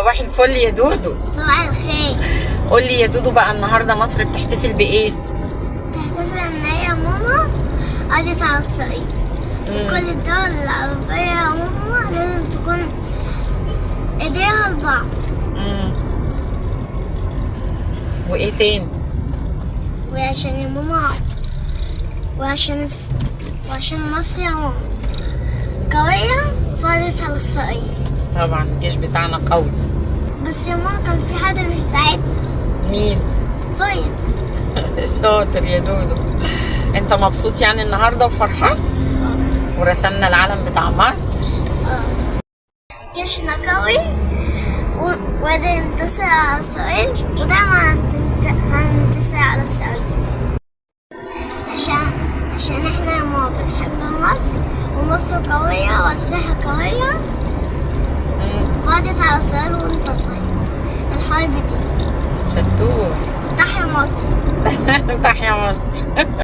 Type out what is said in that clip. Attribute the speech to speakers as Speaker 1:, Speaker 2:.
Speaker 1: صباح الفل يا دودو.
Speaker 2: صباح الخير.
Speaker 1: قول لي يا دودو بقى، النهارده مصر بتحتفل بايه؟
Speaker 2: تحتفل ان هي ماما قضت على الصعيد، وكل الدول العربية يا ماما لازم تكون ايديها لبعض.
Speaker 1: وايه تاني؟
Speaker 2: وعشان يا ماما وعشان مصر يا ماما قوية فقضت على الصعيد.
Speaker 1: طبعا الجيش بتاعنا قوي.
Speaker 2: بس يا ماما كان في حد بيساعدنا.
Speaker 1: مين؟
Speaker 2: صيد.
Speaker 1: شاطر يا دودو. انت مبسوط يعني النهارده وفرحان؟ ورسمنا العلم بتاع مصر.
Speaker 2: جيشنا قوي وده ينتصر على الصعيد، ودايما هننتصر على الصعيد عشان احنا يا ماما بنحب مصر، ومصر قوية وأسلحة قوية وقضت على الصعيد وانتصرت الحرب دي.
Speaker 1: شطور.
Speaker 2: تحيا مصر.
Speaker 1: تحيا مصر.